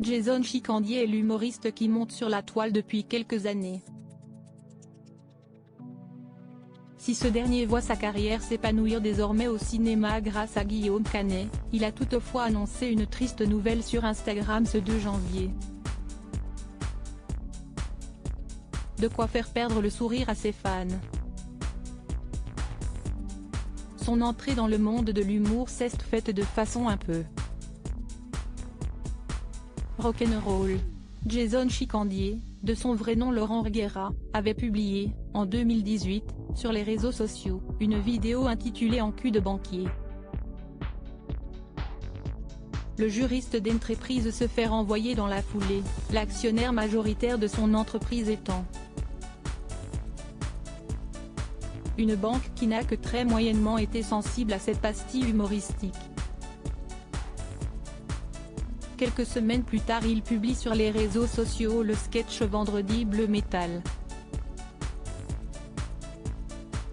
Jason Chicandier est l'humoriste qui monte sur la toile depuis quelques années. Si ce dernier voit sa carrière s'épanouir désormais au cinéma grâce à Guillaume Canet, il a toutefois annoncé une triste nouvelle sur Instagram ce 2 janvier. De quoi faire perdre le sourire à ses fans. Son entrée dans le monde de l'humour s'est faite de façon un peu rock'n'roll. Jason Chicandier, de son vrai nom Laurent Reguera, avait publié, en 2018, sur les réseaux sociaux, une vidéo intitulée En cul de banquier. Le juriste d'entreprise se fait renvoyer dans la foulée, l'actionnaire majoritaire de son entreprise étant une banque qui n'a que très moyennement été sensible à cette pastille humoristique. Quelques semaines plus tard, il publie sur les réseaux sociaux le sketch Vendredi Bleu Métal.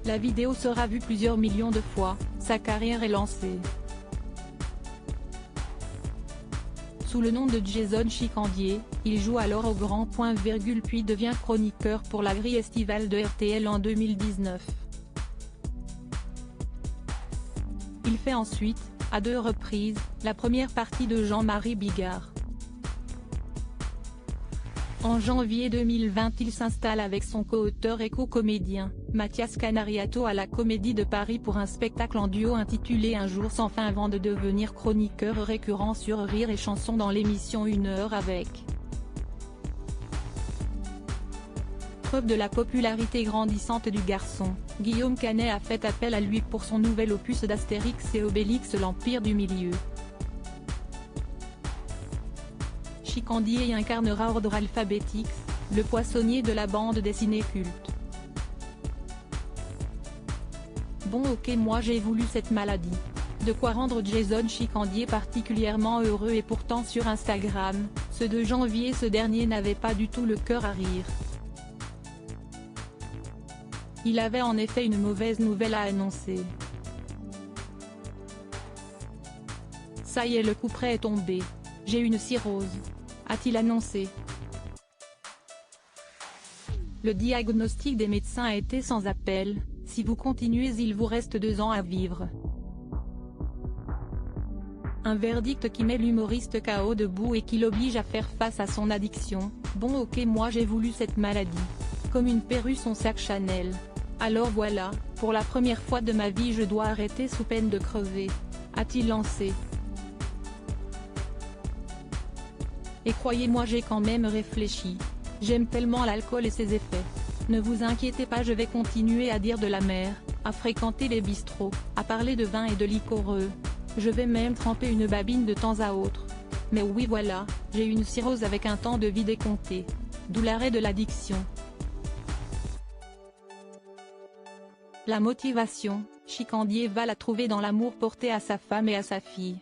La vidéo sera vue plusieurs millions de fois, sa carrière est lancée. Sous le nom de Jason Chicandier, il joue alors au Grand Point virgule puis devient chroniqueur pour la grille estivale de RTL en 2019. Il fait ensuite, à 2 reprises, la première partie de Jean-Marie Bigard. En janvier 2020, il s'installe avec son co-auteur et co-comédien, Mathias Canariato à la Comédie de Paris pour un spectacle en duo intitulé Un jour sans fin avant de devenir chroniqueur récurrent sur Rire et Chanson dans l'émission 1 heure avec. Preuve de la popularité grandissante du garçon, Guillaume Canet a fait appel à lui pour son nouvel opus d'Astérix et Obélix l'Empire du Milieu. Chicandier y incarnera Ordre Alphabetix, le poissonnier de la bande dessinée culte. Bon ok, moi j'ai voulu cette maladie. De quoi rendre Jason Chicandier particulièrement heureux et pourtant sur Instagram, ce 2 janvier ce dernier n'avait pas du tout le cœur à rire. Il avait en effet une mauvaise nouvelle à annoncer. Ça y est, le coup près est tombé. J'ai une cirrhose, a-t-il annoncé. Le diagnostic des médecins a été sans appel, si vous continuez il vous reste 2 ans à vivre. Un verdict qui met l'humoriste KO debout et qui l'oblige à faire face à son addiction. Bon ok, moi j'ai voulu cette maladie. Comme une perruque son sac Chanel. Alors voilà, pour la première fois de ma vie je dois arrêter sous peine de crever, a-t-il lancé. Et croyez-moi, j'ai quand même réfléchi. J'aime tellement l'alcool et ses effets. Ne vous inquiétez pas, je vais continuer à dire de la mer, à fréquenter les bistrots, à parler de vin et de liquoreux. Je vais même tremper une babine de temps à autre. Mais oui voilà, j'ai une cirrhose avec un temps de vie décompté. D'où l'arrêt de l'addiction. La motivation, Chicandier va la trouver dans l'amour porté à sa femme et à sa fille.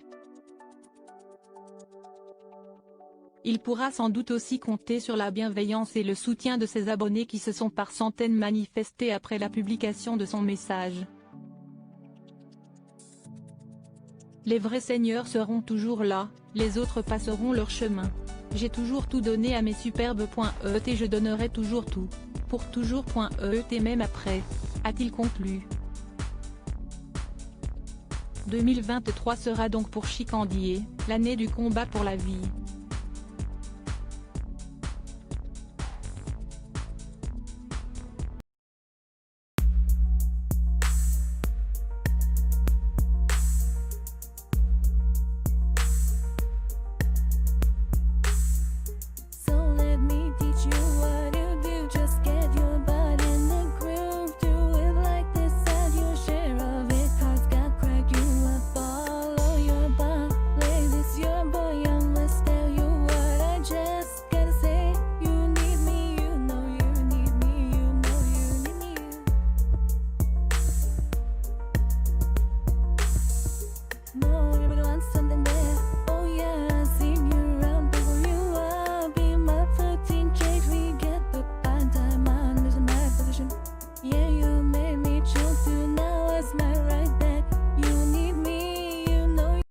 Il pourra sans doute aussi compter sur la bienveillance et le soutien de ses abonnés qui se sont par centaines manifestés après la publication de son message. Les vrais seigneurs seront toujours là, les autres passeront leur chemin. J'ai toujours tout donné à mes superbes.et je donnerai toujours tout, pour toujours.et même après, a-t-il conclu. 2023 sera donc pour Chicandier, l'année du combat pour la vie.